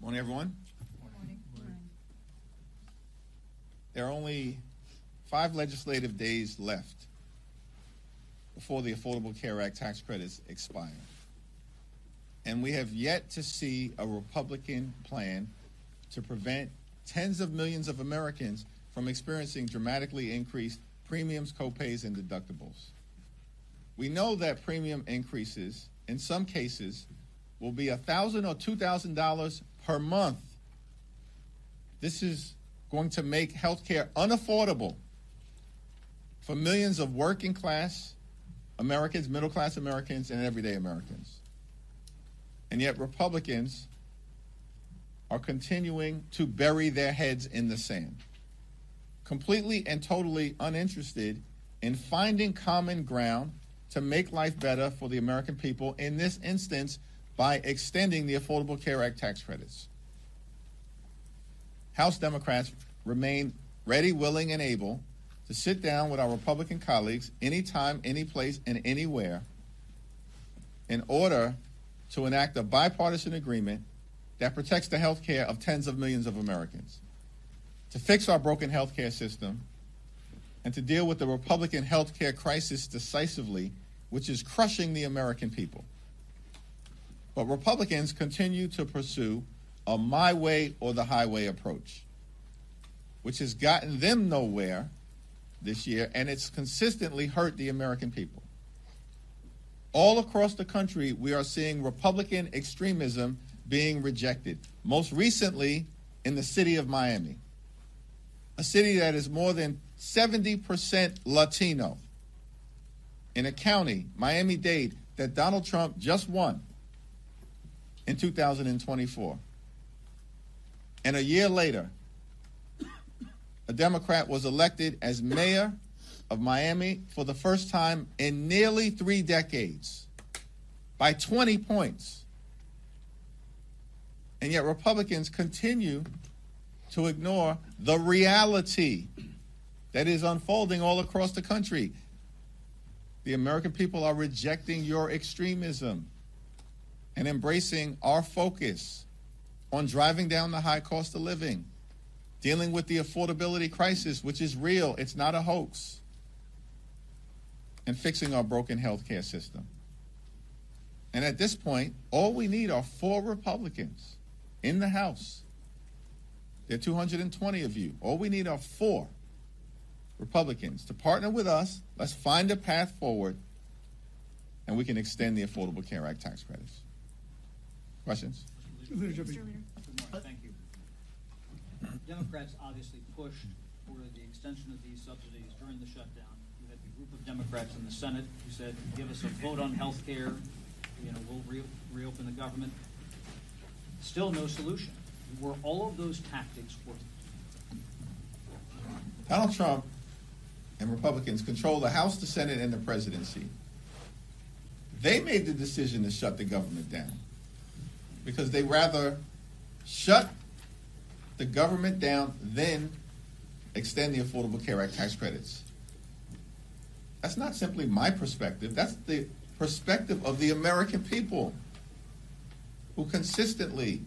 Morning, everyone. Morning. There are only 5 legislative days left before the Affordable Care Act tax credits expire. And we have yet to see a Republican plan to prevent tens of millions of Americans from experiencing dramatically increased premiums, copays, and deductibles. We know that premium increases, in some cases, will be $1,000 or $2,000 per month. This is going to make health care unaffordable for millions of working class Americans, middle class Americans, and everyday Americans. And yet Republicans are continuing to bury their heads in the sand, completely and totally uninterested in finding common ground to make life better for the American people, in this instance, by extending the Affordable Care Act tax credits. House Democrats remain ready, willing, and able to sit down with our Republican colleagues anytime, any place, and anywhere in order to enact a bipartisan agreement that protects the health care of tens of millions of Americans, to fix our broken health care system, and to deal with the Republican health care crisis decisively, which is crushing the American people. But Republicans continue to pursue a my way or the highway approach, which has gotten them nowhere this year, and it's consistently hurt the American people. All across the country, we are seeing Republican extremism being rejected, most recently in the city of Miami, a city that is more than 70% Latino, in a county, Miami-Dade, that Donald Trump just won in 2024. And a year later, a Democrat was elected as mayor of Miami for the first time in nearly 3 decades by 20 points. And yet Republicans continue to ignore the reality that is unfolding all across the country. The American people are rejecting your extremism and embracing our focus on driving down the high cost of living, dealing with the affordability crisis, which is real, it's not a hoax, and fixing our broken health care system. And at this point, all we need are 4 Republicans in the House. There are 220 of you. All we need are 4 Republicans to partner with us. Let's find a path forward, and we can extend the Affordable Care Act tax credits. Questions? Mr. Leader. Good morning. Thank you. Democrats obviously pushed for the extension of these subsidies during the shutdown. You had the group of Democrats in the Senate who said, give us a vote on health care, we'll reopen the government. Still no solution. Were all of those tactics working? Donald Trump and Republicans control the House, the Senate, and the presidency. They made the decision to shut the government down because they rather shut the government down than extend the Affordable Care Act tax credits. That's not simply my perspective. That's the perspective of the American people, who consistently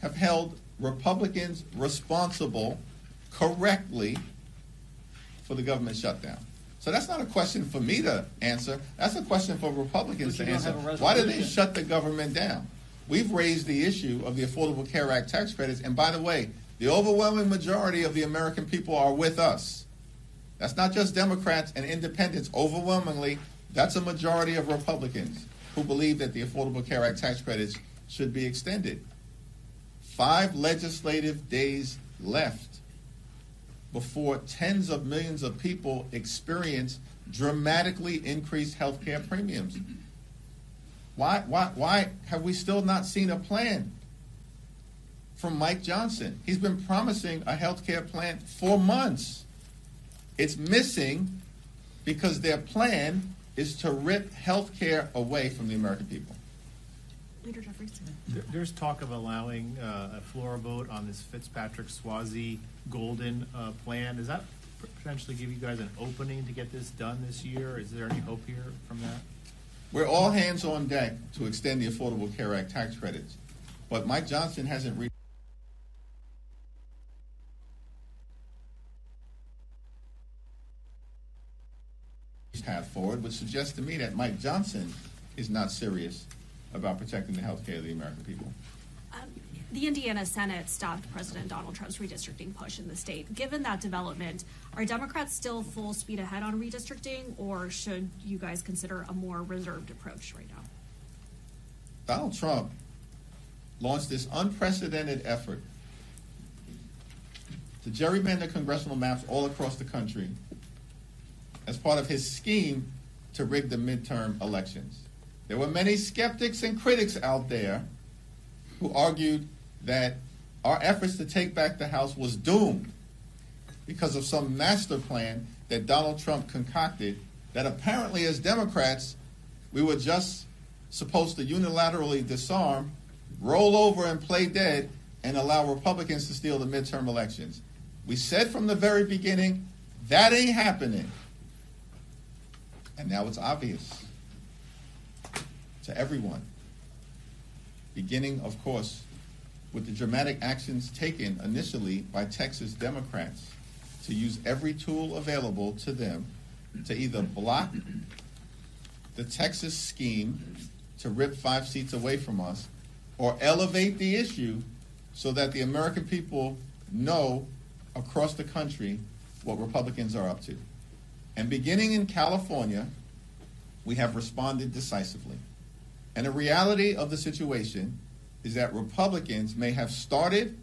have held Republicans responsible correctly for the government shutdown. So that's not a question for me to answer. That's a question for Republicans to answer. Why did they shut the government down? We've raised the issue of the Affordable Care Act tax credits, and by the way, the overwhelming majority of the American people are with us. That's not just Democrats and independents. Overwhelmingly, that's a majority of Republicans who believe that the Affordable Care Act tax credits should be extended. 5 legislative days left before tens of millions of people experience dramatically increased health care premiums. Why have we still not seen a plan from Mike Johnson? He's been promising a health care plan for months. It's missing because their plan is to rip health care away from the American people. Leader Jeffries. There's talk of allowing a floor vote on this Fitzpatrick-Swayze Golden plan. Does that potentially give you guys an opening to get this done this year? Is there any hope here from that? We're all hands on deck to extend the Affordable Care Act tax credits, but Mike Johnson hasn't reached would suggest to me that Mike Johnson is not serious about protecting the health care of the American people. The Indiana Senate stopped President Donald Trump's redistricting push in the state. Given that development, are Democrats still full speed ahead on redistricting, or should you guys consider a more reserved approach right now? Donald Trump launched this unprecedented effort to gerrymander congressional maps all across the country as part of his scheme to rig the midterm elections. There were many skeptics and critics out there who argued that our efforts to take back the House was doomed because of some master plan that Donald Trump concocted that apparently as Democrats we were just supposed to unilaterally disarm, roll over and play dead, and allow Republicans to steal the midterm elections. We said from the very beginning, that ain't happening. And now it's obvious to everyone. Beginning, of course, with the dramatic actions taken initially by Texas Democrats to use every tool available to them to either block the Texas scheme to rip 5 seats away from us, or elevate the issue so that the American people know across the country what Republicans are up to. And beginning in California, we have responded decisively. And the reality of the situation is that Republicans may have started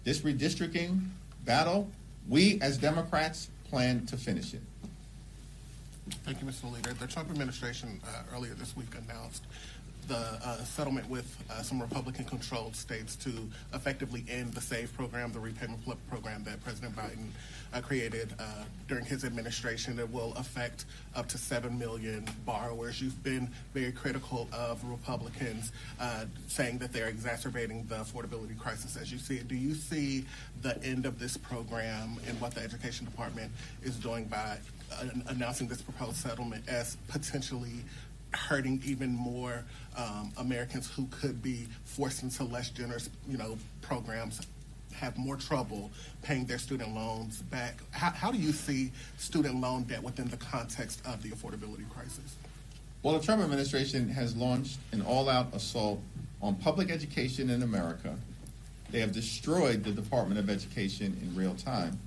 this redistricting battle. We, as Democrats, plan to finish it. Thank you, Mr. Leader. The Trump administration earlier this week announced the settlement with some Republican-controlled states to effectively end the SAVE program, the repayment program that President Biden created during his administration. It will affect up to 7 million borrowers. You've been very critical of Republicans, saying that they're exacerbating the affordability crisis as you see it. Do you see the end of this program and what the Education Department is doing by announcing this proposed settlement as potentially hurting even more Americans who could be forced into less generous, programs, have more trouble paying their student loans back? How do you see student loan debt within the context of the affordability crisis? Well, the Trump administration has launched an all-out assault on public education in America. They have destroyed the Department of Education in real time,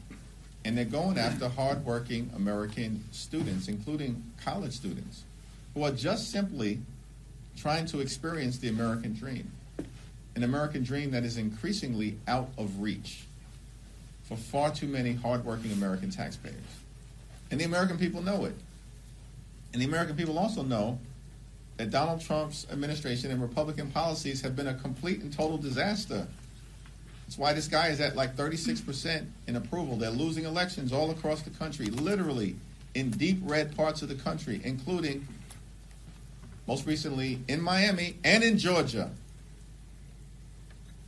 and they're going after hardworking American students, including college students, who are just simply trying to experience the American dream, an American dream that is increasingly out of reach for far too many hardworking American taxpayers. And the American people know it. And the American people also know that Donald Trump's administration and Republican policies have been a complete and total disaster. That's why this guy is at like 36% in approval. They're losing elections all across the country, literally in deep red parts of the country, including most recently in Miami and in Georgia,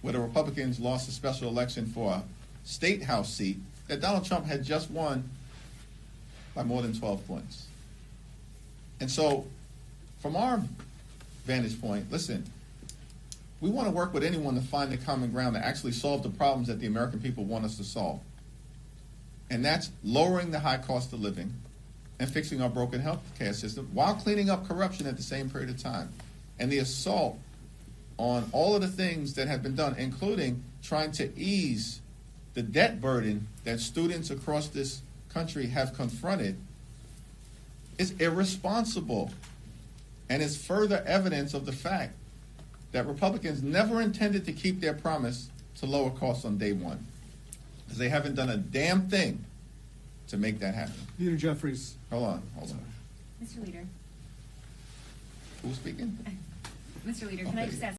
where the Republicans lost a special election for a state house seat that Donald Trump had just won by more than 12 points. And so, from our vantage point, listen, we want to work with anyone to find the common ground to actually solve the problems that the American people want us to solve. And that's lowering the high cost of living and fixing our broken health care system while cleaning up corruption at the same period of time. And the assault on all of the things that have been done, including trying to ease the debt burden that students across this country have confronted, is irresponsible and is further evidence of the fact that Republicans never intended to keep their promise to lower costs on day one, because they haven't done a damn thing to make that happen. Leader Jeffries. Hold on. Mr. Leader. Who's speaking? Mr. Leader, can I just ask